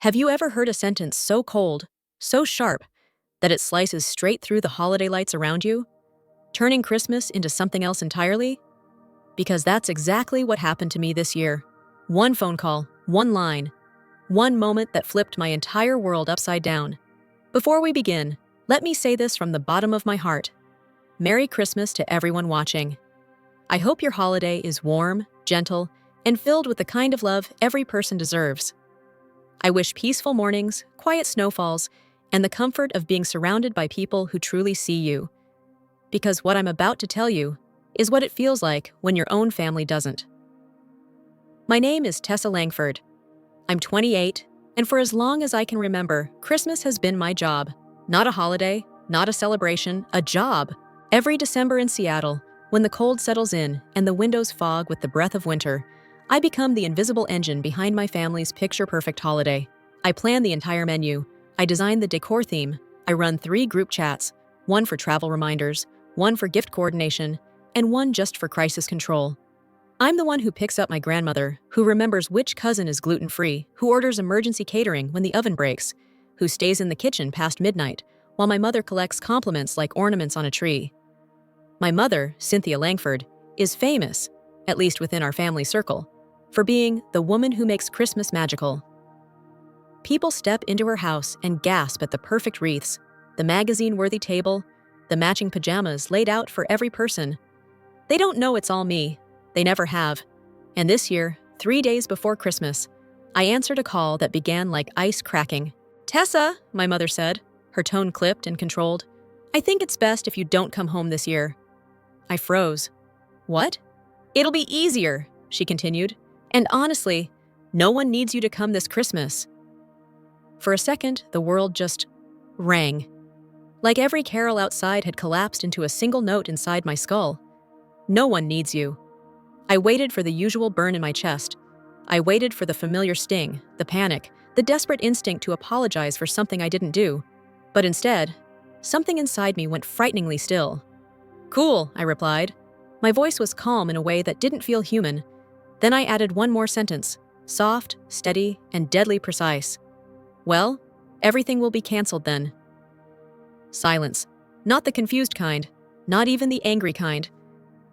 Have you ever heard a sentence so cold, so sharp, that it slices straight through the holiday lights around you, turning Christmas into something else entirely? Because that's exactly what happened to me this year. One phone call, one line, one moment that flipped my entire world upside down. Before we begin, let me say this from the bottom of my heart. Merry Christmas to everyone watching. I hope your holiday is warm, gentle, and filled with the kind of love every person deserves. I wish peaceful mornings, quiet snowfalls, and the comfort of being surrounded by people who truly see you. Because what I'm about to tell you is what it feels like when your own family doesn't. My name is Tessa Langford. I'm 28, and for as long as I can remember, Christmas has been my job. Not a holiday, not a celebration, a job. Every December in Seattle, when the cold settles in and the windows fog with the breath of winter, I become the invisible engine behind my family's picture-perfect holiday. I plan the entire menu. I design the decor theme. I run 3 group chats, one for travel reminders, one for gift coordination, and one just for crisis control. I'm the one who picks up my grandmother, who remembers which cousin is gluten-free, who orders emergency catering when the oven breaks, who stays in the kitchen past midnight, while my mother collects compliments like ornaments on a tree. My mother, Cynthia Langford, is famous, at least within our family circle, for being the woman who makes Christmas magical. People step into her house and gasp at the perfect wreaths, the magazine-worthy table, the matching pajamas laid out for every person. They don't know it's all me. They never have. And this year, 3 days before Christmas, I answered a call that began like ice cracking. "Tessa," my mother said, her tone clipped and controlled, "I think it's best if you don't come home this year." I froze. "What?" "It'll be easier," she continued. "And honestly, no one needs you to come this Christmas." For a second, the world just rang. Like every carol outside had collapsed into a single note inside my skull. No one needs you. I waited for the usual burn in my chest. I waited for the familiar sting, the panic, the desperate instinct to apologize for something I didn't do. But instead, something inside me went frighteningly still. "Cool," I replied. My voice was calm in a way that didn't feel human. Then I added one more sentence, soft, steady, and deadly precise. "Well, everything will be canceled then." Silence. Not the confused kind, not even the angry kind.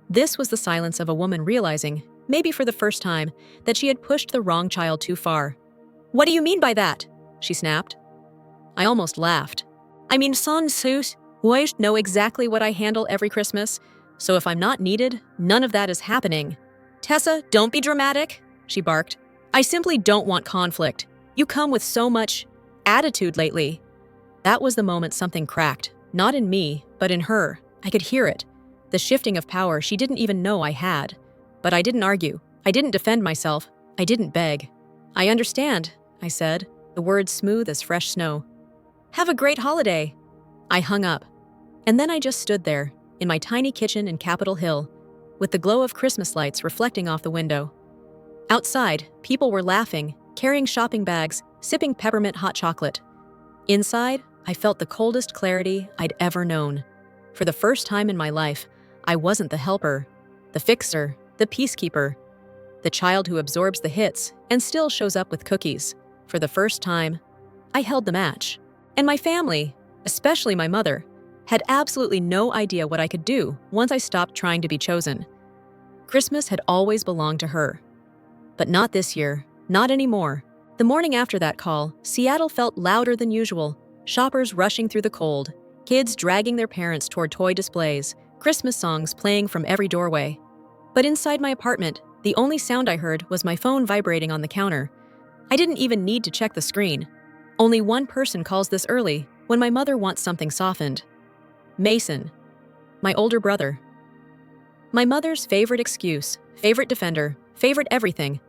This was the silence of a woman realizing, maybe for the first time, that she had pushed the wrong child too far. "What do you mean by that?" she snapped. I almost laughed. "I mean, sans souci, I know exactly what I handle every Christmas, so if I'm not needed, none of that is happening." "Tessa, don't be dramatic," she barked. "I simply don't want conflict. You come with so much attitude lately." That was the moment something cracked, not in me, but in her. I could hear it. The shifting of power she didn't even know I had. But I didn't argue. I didn't defend myself. I didn't beg. "I understand," I said, the words smooth as fresh snow. "Have a great holiday." I hung up. And then I just stood there, in my tiny kitchen in Capitol Hill, with the glow of Christmas lights reflecting off the window. Outside, people were laughing, carrying shopping bags, sipping peppermint hot chocolate. Inside, I felt the coldest clarity I'd ever known. For the first time in my life, I wasn't the helper, the fixer, the peacekeeper, the child who absorbs the hits and still shows up with cookies. For the first time, I held the match. And my family, especially my mother, had absolutely no idea what I could do once I stopped trying to be chosen. Christmas had always belonged to her. But not this year, not anymore. The morning after that call, Seattle felt louder than usual. Shoppers rushing through the cold, kids dragging their parents toward toy displays, Christmas songs playing from every doorway. But inside my apartment, the only sound I heard was my phone vibrating on the counter. I didn't even need to check the screen. Only one person calls this early, when my mother wants something softened. Mason, my older brother. My mother's favorite excuse, favorite defender, favorite everything.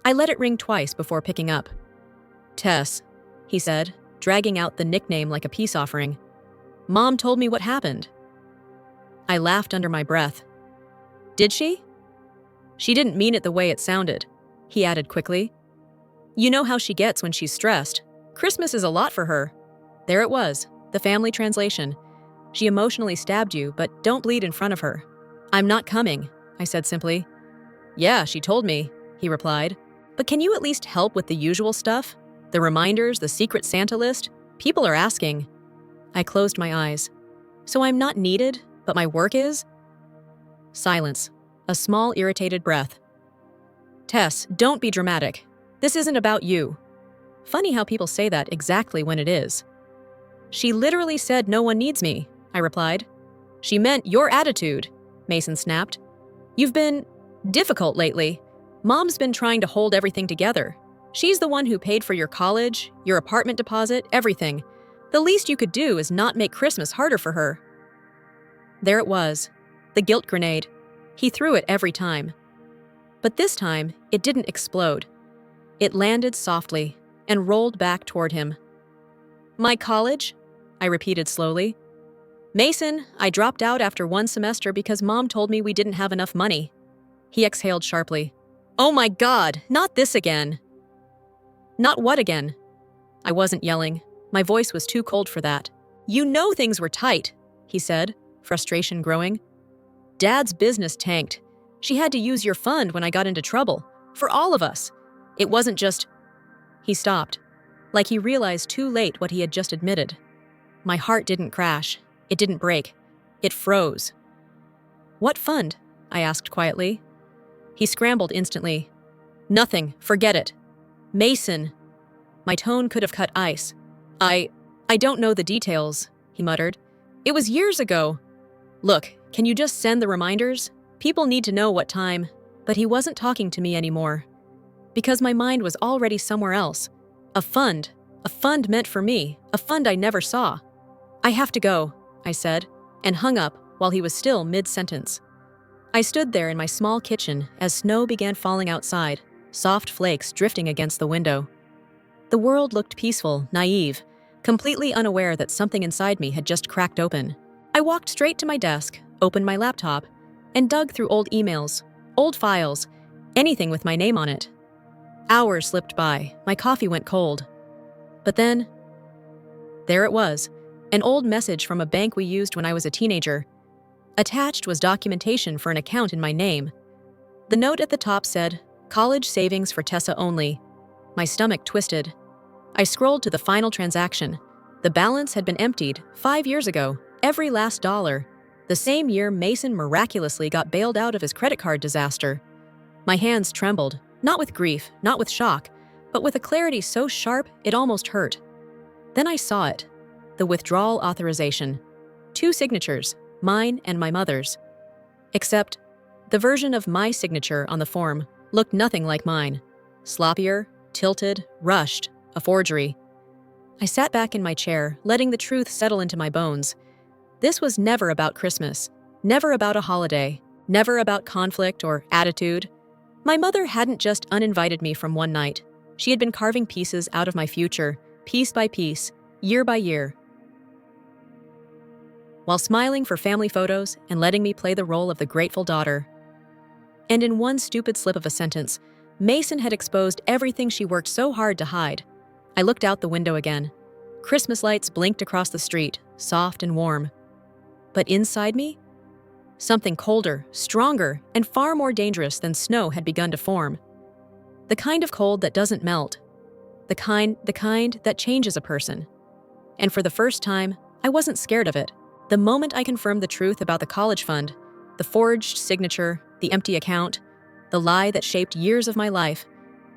I let it ring twice before picking up. "Tess," he said, dragging out the nickname like a peace offering. "Mom told me what happened." I laughed under my breath. "Did she?" "She didn't mean it the way it sounded," he added quickly. "You know how she gets when she's stressed. Christmas is a lot for her." There it was, the family translation. "She emotionally stabbed you, but don't bleed in front of her." "I'm not coming," I said simply. "Yeah, she told me," he replied. "But can you at least help with the usual stuff? The reminders, the secret Santa list, people are asking. I closed my eyes. So I'm not needed, but my work is? Silence. A small, irritated breath. Tess, don't be dramatic. This isn't about you. Funny how people say that exactly when it is. She literally said no one needs me, I replied. She meant your attitude, Mason snapped. You've been difficult lately. Mom's been trying to hold everything together. She's the one who paid for your college, your apartment deposit, everything. The least you could do is not make Christmas harder for her. There it was, the guilt grenade. He threw it every time. But this time, it didn't explode. It landed softly and rolled back toward him. My college? I repeated slowly. Mason, I dropped out after one semester because Mom told me we didn't have enough money. He exhaled sharply. Oh my God, not this again. Not what again? I wasn't yelling. My voice was too cold for that. You know things were tight, he said, frustration growing. Dad's business tanked. She had to use your fund when I got into trouble. For all of us. It wasn't just... He stopped, like he realized too late what he had just admitted. My heart didn't crash. It didn't break. It froze. What fund? I asked quietly. He scrambled instantly. Nothing. Forget it. Mason. My tone could have cut ice. I don't know the details, he muttered. It was years ago. Look, can you just send the reminders? People need to know what time. But he wasn't talking to me anymore. Because my mind was already somewhere else. A fund meant for me, a fund I never saw. I have to go, I said, and hung up while he was still mid-sentence. I stood there in my small kitchen as snow began falling outside, soft flakes drifting against the window. The world looked peaceful, naive, completely unaware that something inside me had just cracked open. I walked straight to my desk, opened my laptop, and dug through old emails, old files, anything with my name on it. Hours slipped by, my coffee went cold. But then, there it was, an old message from a bank we used when I was a teenager. Attached was documentation for an account in my name. The note at the top said, "College savings for Tessa only." My stomach twisted. I scrolled to the final transaction. The balance had been emptied 5 years ago, every last dollar. The same year Mason miraculously got bailed out of his credit card disaster. My hands trembled, not with grief, not with shock, but with a clarity so sharp it almost hurt. Then I saw it, the withdrawal authorization. 2 signatures, mine and my mother's. Except, the version of my signature on the form looked nothing like mine. Sloppier, tilted, rushed, a forgery. I sat back in my chair, letting the truth settle into my bones. This was never about Christmas, never about a holiday, never about conflict or attitude. My mother hadn't just uninvited me from one night. She had been carving pieces out of my future, piece by piece, year by year. While smiling for family photos and letting me play the role of the grateful daughter. And in one stupid slip of a sentence, Mason had exposed everything she worked so hard to hide. I looked out the window again. Christmas lights blinked across the street, soft and warm. But inside me, something colder, stronger, and far more dangerous than snow had begun to form. The kind of cold that doesn't melt. The kind that changes a person. And for the first time, I wasn't scared of it. The moment I confirmed the truth about the college fund, the forged signature, the empty account, the lie that shaped years of my life,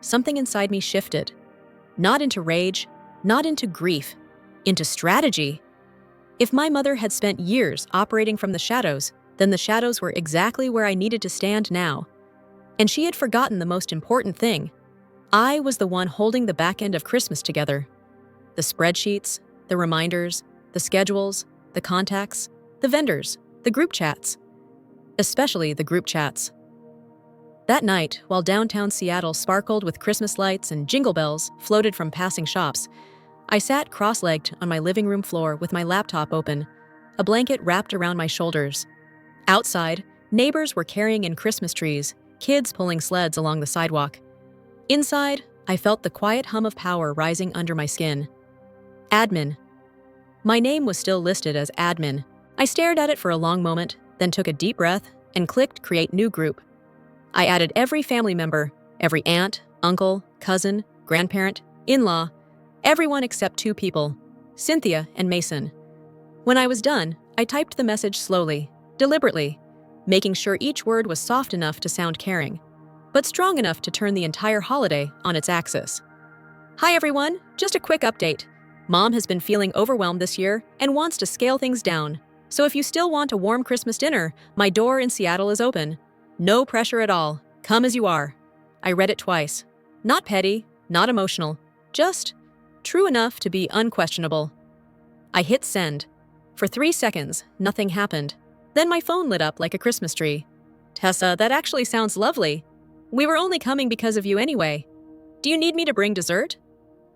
something inside me shifted. Not into rage, not into grief, into strategy. If my mother had spent years operating from the shadows, then the shadows were exactly where I needed to stand now. And she had forgotten the most important thing. I was the one holding the back end of Christmas together. The spreadsheets, the reminders, the schedules, the contacts, the vendors, the group chats. Especially the group chats. That night, while downtown Seattle sparkled with Christmas lights and jingle bells floated from passing shops, I sat cross-legged on my living room floor with my laptop open, a blanket wrapped around my shoulders. Outside, neighbors were carrying in Christmas trees, kids pulling sleds along the sidewalk. Inside, I felt the quiet hum of power rising under my skin. Admin. My name was still listed as admin. I stared at it for a long moment, then took a deep breath and clicked Create New Group. I added every family member, every aunt, uncle, cousin, grandparent, in-law, Everyone except two people, Cynthia and Mason. When I was done, I typed the message slowly, deliberately, making sure each word was soft enough to sound caring, but strong enough to turn the entire holiday on its axis. Hi everyone, just a quick update. Mom has been feeling overwhelmed this year and wants to scale things down. So if you still want a warm Christmas dinner, my door in Seattle is open. No pressure at all. Come as you are. I read it twice. Not petty, not emotional, just true enough to be unquestionable. I hit send. For 3 seconds, nothing happened. Then my phone lit up like a Christmas tree. Tessa, that actually sounds lovely. We were only coming because of you anyway. Do you need me to bring dessert?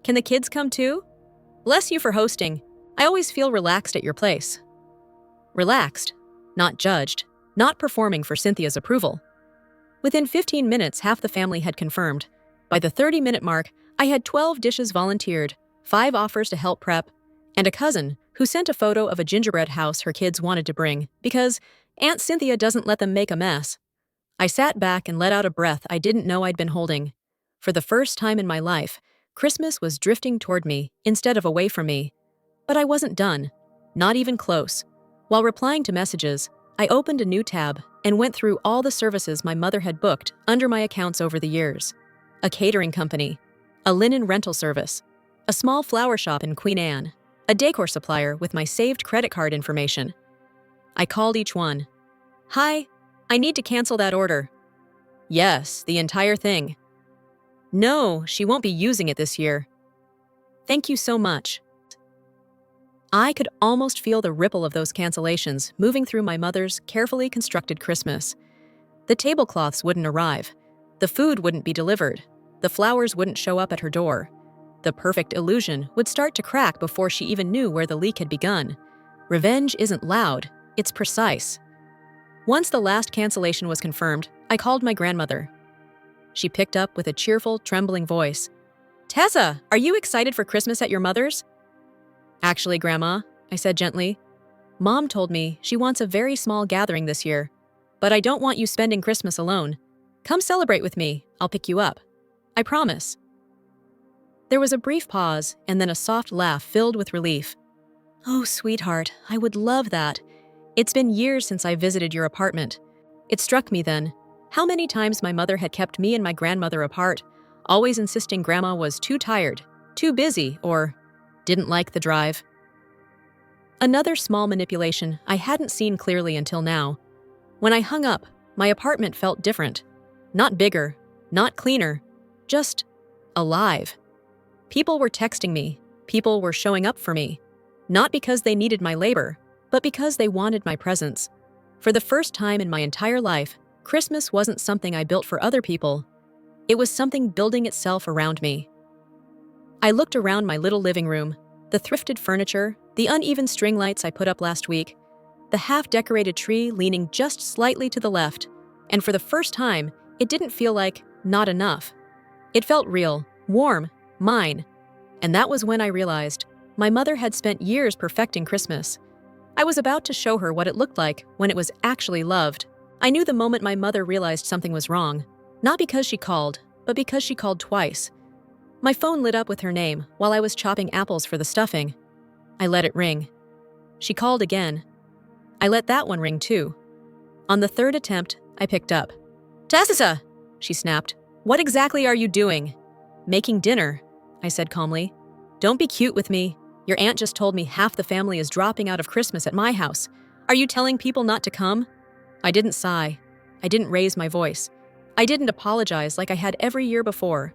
Can the kids come too? Bless you for hosting. I always feel relaxed at your place. Relaxed, not judged, not performing for Cynthia's approval. Within 15 minutes, half the family had confirmed. By the 30-minute mark, I had 12 dishes volunteered, 5 offers to help prep, and a cousin who sent a photo of a gingerbread house her kids wanted to bring because Aunt Cynthia doesn't let them make a mess. I sat back and let out a breath I didn't know I'd been holding. For the first time in my life, Christmas was drifting toward me instead of away from me. But I wasn't done, not even close. While replying to messages, I opened a new tab and went through all the services my mother had booked under my accounts over the years. A catering company, a linen rental service, a small flower shop in Queen Anne, a decor supplier with my saved credit card information. I called each one. Hi, I need to cancel that order. Yes, the entire thing. No, she won't be using it this year. Thank you so much. I could almost feel the ripple of those cancellations moving through my mother's carefully constructed Christmas. The tablecloths wouldn't arrive. The food wouldn't be delivered. The flowers wouldn't show up at her door. The perfect illusion would start to crack before she even knew where the leak had begun. Revenge isn't loud, it's precise. Once the last cancellation was confirmed, I called my grandmother. She picked up with a cheerful, trembling voice. Tessa, are you excited for Christmas at your mother's? Actually, Grandma, I said gently, Mom told me she wants a very small gathering this year, but I don't want you spending Christmas alone. Come celebrate with me, I'll pick you up. I promise. There was a brief pause and then a soft laugh filled with relief. Oh, sweetheart, I would love that. It's been years since I visited your apartment. It struck me then how many times my mother had kept me and my grandmother apart, always insisting Grandma was too tired, too busy, or didn't like the drive. Another small manipulation I hadn't seen clearly until now. When I hung up, my apartment felt different. Not bigger, not cleaner, just alive. People were texting me. People were showing up for me. Not because they needed my labor, but because they wanted my presence. For the first time in my entire life, Christmas wasn't something I built for other people. It was something building itself around me. I looked around my little living room, the thrifted furniture, the uneven string lights I put up last week, the half-decorated tree leaning just slightly to the left, and for the first time, it didn't feel like not enough. It felt real, warm, mine. And that was when I realized my mother had spent years perfecting Christmas. I was about to show her what it looked like when it was actually loved. I knew the moment my mother realized something was wrong, not because she called, but because she called twice. My phone lit up with her name while I was chopping apples for the stuffing. I let it ring. She called again. I let that one ring too. On the third attempt, I picked up. Tessa, she snapped. What exactly are you doing? Making dinner, I said calmly. Don't be cute with me. Your aunt just told me half the family is dropping out of Christmas at my house. Are you telling people not to come? I didn't sigh. I didn't raise my voice. I didn't apologize like I had every year before.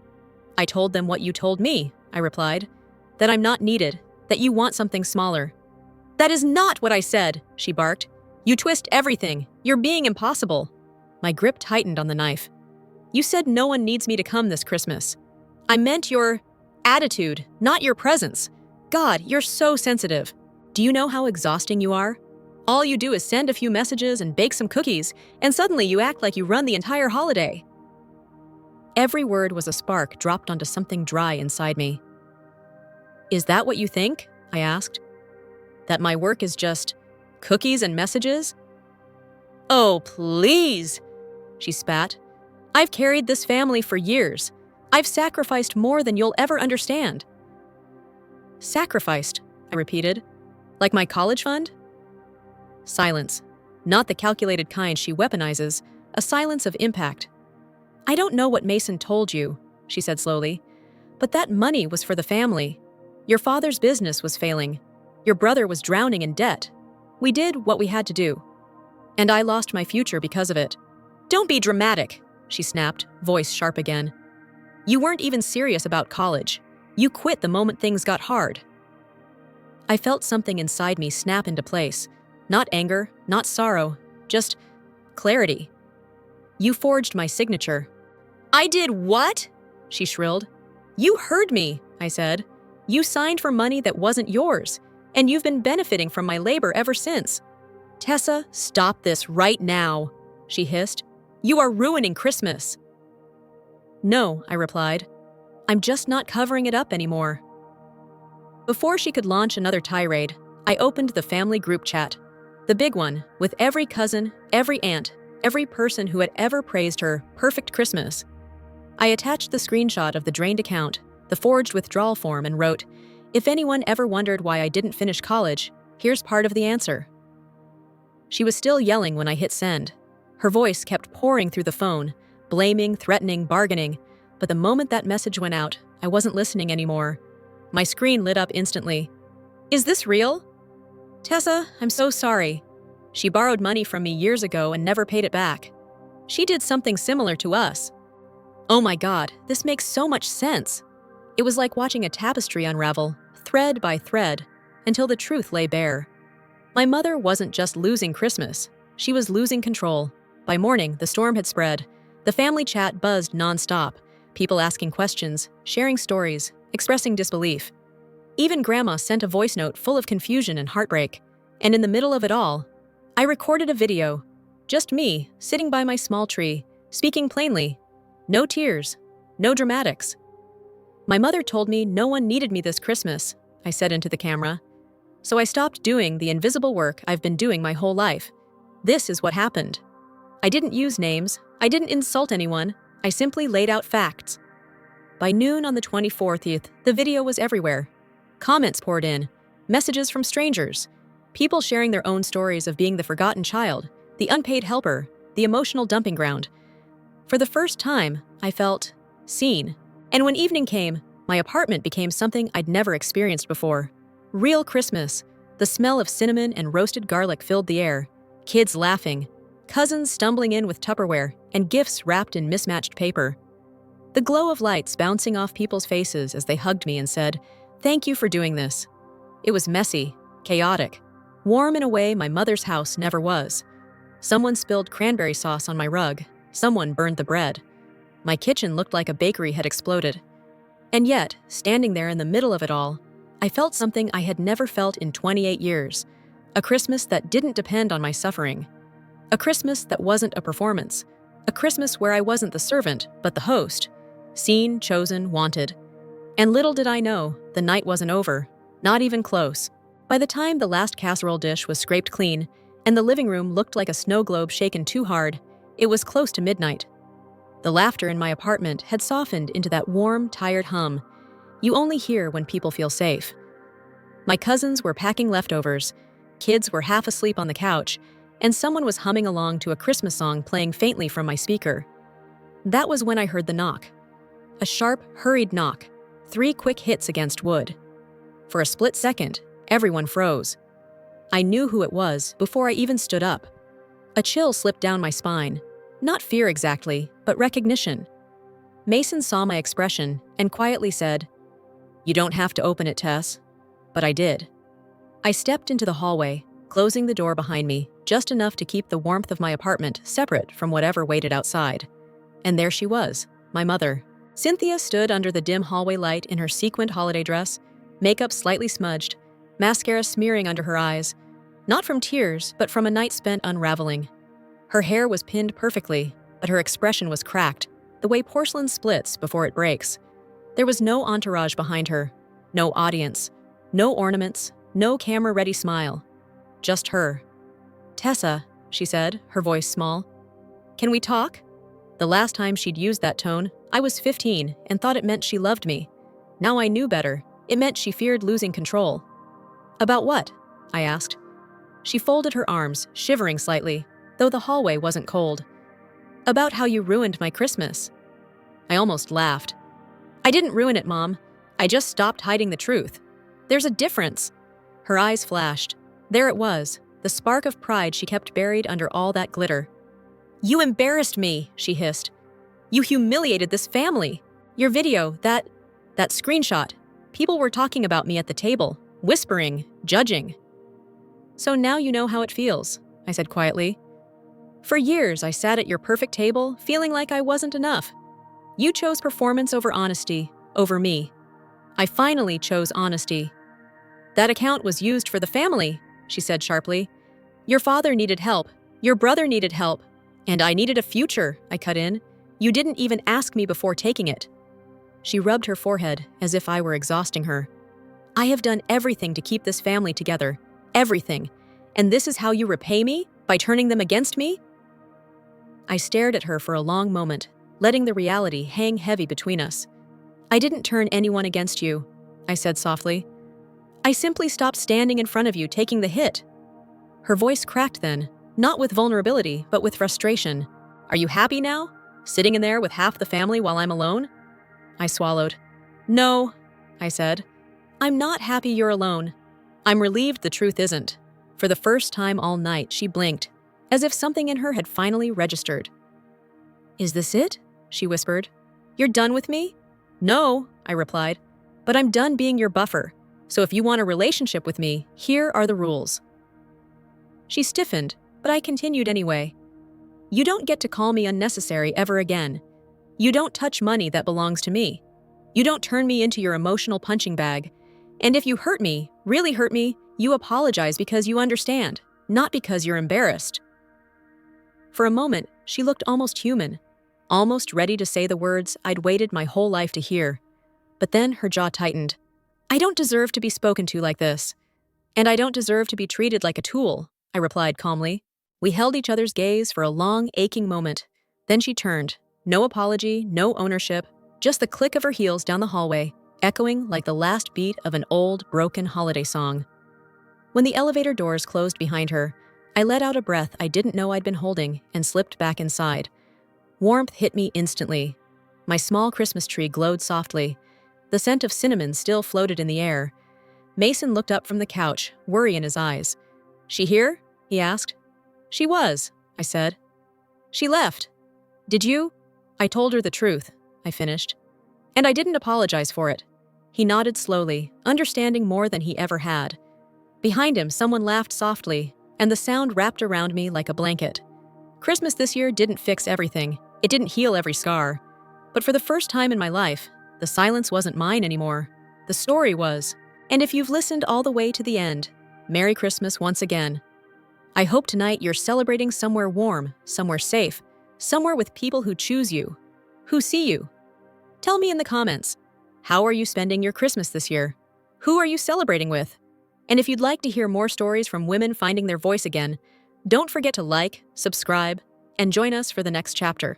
I told them what you told me, I replied. That I'm not needed, that you want something smaller. That is not what I said, she barked. You twist everything. You're being impossible. My grip tightened on the knife. You said no one needs me to come this Christmas. I meant your attitude, not your presence. God, you're so sensitive. Do you know how exhausting you are? All you do is send a few messages and bake some cookies, and suddenly you act like you run the entire holiday. Every word was a spark dropped onto something dry inside me. Is that what you think? I asked. That my work is just cookies and messages? Oh, please, she spat. I've carried this family for years. I've sacrificed more than you'll ever understand. Sacrificed, I repeated. Like my college fund? Silence. Not the calculated kind she weaponizes, a silence of impact. I don't know what Mason told you, she said slowly, but that money was for the family. Your father's business was failing. Your brother was drowning in debt. We did what we had to do. And I lost my future because of it. Don't be dramatic, she snapped, voice sharp again. You weren't even serious about college. You quit the moment things got hard. I felt something inside me snap into place. Not anger, not sorrow, just clarity. You forged my signature. I did what? She shrilled. You heard me, I said. You signed for money that wasn't yours, and you've been benefiting from my labor ever since. Tessa, stop this right now, she hissed. You are ruining Christmas. No, I replied. I'm just not covering it up anymore. Before she could launch another tirade, I opened the family group chat. The big one, with every cousin, every aunt, every person who had ever praised her perfect Christmas. I attached the screenshot of the drained account, the forged withdrawal form, and wrote, if anyone ever wondered why I didn't finish college, here's part of the answer. She was still yelling when I hit send. Her voice kept pouring through the phone, blaming, threatening, bargaining, but the moment that message went out, I wasn't listening anymore. My screen lit up instantly. Is this real? Tessa, I'm so sorry. She borrowed money from me years ago and never paid it back. She did something similar to us. Oh my God, this makes so much sense. It was like watching a tapestry unravel, thread by thread, until the truth lay bare. My mother wasn't just losing Christmas, she was losing control. By morning, the storm had spread. The family chat buzzed nonstop, people asking questions, sharing stories, expressing disbelief. Even Grandma sent a voice note full of confusion and heartbreak. And in the middle of it all, I recorded a video. Just me, sitting by my small tree, speaking plainly. No tears, no dramatics. My mother told me no one needed me this Christmas, I said into the camera. So I stopped doing the invisible work I've been doing my whole life. This is what happened. I didn't use names, I didn't insult anyone, I simply laid out facts. By noon on the 24th, the video was everywhere. Comments poured in, messages from strangers, people sharing their own stories of being the forgotten child, the unpaid helper, the emotional dumping ground. For the first time, I felt seen. And when evening came, my apartment became something I'd never experienced before. Real Christmas. The smell of cinnamon and roasted garlic filled the air. Kids laughing, cousins stumbling in with Tupperware, and gifts wrapped in mismatched paper. The glow of lights bouncing off people's faces as they hugged me and said, "Thank you for doing this." It was messy, chaotic, warm in a way my mother's house never was. Someone spilled cranberry sauce on my rug. Someone burned the bread. My kitchen looked like a bakery had exploded. And yet, standing there in the middle of it all, I felt something I had never felt in 28 years. A Christmas that didn't depend on my suffering. A Christmas that wasn't a performance. A Christmas where I wasn't the servant, but the host. Seen, chosen, wanted. And little did I know, the night wasn't over. Not even close. By the time the last casserole dish was scraped clean, and the living room looked like a snow globe shaken too hard, it was close to midnight. The laughter in my apartment had softened into that warm, tired hum you only hear when people feel safe. My cousins were packing leftovers, kids were half asleep on the couch, and someone was humming along to a Christmas song playing faintly from my speaker. That was when I heard the knock. A sharp, hurried knock, 3 quick hits against wood. For a split second, everyone froze. I knew who it was before I even stood up. A chill slipped down my spine. Not fear exactly, but recognition. Mason saw my expression and quietly said, "You don't have to open it, Tess." But I did. I stepped into the hallway, closing the door behind me, just enough to keep the warmth of my apartment separate from whatever waited outside. And there she was, my mother. Cynthia stood under the dim hallway light in her sequined holiday dress, makeup slightly smudged, mascara smearing under her eyes, not from tears, but from a night spent unraveling. Her hair was pinned perfectly, but her expression was cracked, the way porcelain splits before it breaks. There was no entourage behind her, no audience, no ornaments, no camera-ready smile. Just her. "Tessa," she said, her voice small. "Can we talk?" The last time she'd used that tone, I was 15 and thought it meant she loved me. Now I knew better. It meant she feared losing control. About what? I asked. She folded her arms, shivering slightly, though the hallway wasn't cold. About how you ruined my Christmas. I almost laughed. I didn't ruin it, Mom. I just stopped hiding the truth. There's a difference. Her eyes flashed. There it was, the spark of pride she kept buried under all that glitter. You embarrassed me, she hissed. You humiliated this family. Your video, that screenshot. People were talking about me at the table, whispering, judging. So now you know how it feels, I said quietly. For years, I sat at your perfect table, feeling like I wasn't enough. You chose performance over honesty, over me. I finally chose honesty. That account was used for the family, she said sharply. Your father needed help. Your brother needed help. And I needed a future, I cut in. You didn't even ask me before taking it. She rubbed her forehead as if I were exhausting her. I have done everything to keep this family together. Everything. And this is how you repay me? By turning them against me? I stared at her for a long moment, letting the reality hang heavy between us. I didn't turn anyone against you, I said softly. I simply stopped standing in front of you taking the hit. Her voice cracked then, not with vulnerability, but with frustration. Are you happy now? Sitting in there with half the family while I'm alone? I swallowed. No, I said. I'm not happy you're alone. I'm relieved the truth isn't. For the first time all night, she blinked, as if something in her had finally registered. Is this it? She whispered. You're done with me? No, I replied, but I'm done being your buffer. So if you want a relationship with me, here are the rules. She stiffened, but I continued anyway. You don't get to call me unnecessary ever again. You don't touch money that belongs to me. You don't turn me into your emotional punching bag. And if you hurt me, really hurt me, you apologize because you understand, not because you're embarrassed. For a moment, she looked almost human, almost ready to say the words I'd waited my whole life to hear. But then her jaw tightened. I don't deserve to be spoken to like this. And I don't deserve to be treated like a tool, I replied calmly. We held each other's gaze for a long, aching moment. Then she turned. No apology, no ownership, just the click of her heels down the hallway, echoing like the last beat of an old, broken holiday song. When the elevator doors closed behind her, I let out a breath I didn't know I'd been holding and slipped back inside. Warmth hit me instantly. My small Christmas tree glowed softly. The scent of cinnamon still floated in the air. Mason looked up from the couch, worry in his eyes. She here? He asked. She was, I said. She left. Did you? I told her the truth, I finished. And I didn't apologize for it. He nodded slowly, understanding more than he ever had. Behind him, someone laughed softly, and the sound wrapped around me like a blanket. Christmas this year didn't fix everything. It didn't heal every scar. But for the first time in my life, the silence wasn't mine anymore. The story was. And if you've listened all the way to the end, Merry Christmas once again. I hope tonight you're celebrating somewhere warm, somewhere safe, somewhere with people who choose you, who see you. Tell me in the comments, how are you spending your Christmas this year? Who are you celebrating with? And if you'd like to hear more stories from women finding their voice again, don't forget to like, subscribe, and join us for the next chapter.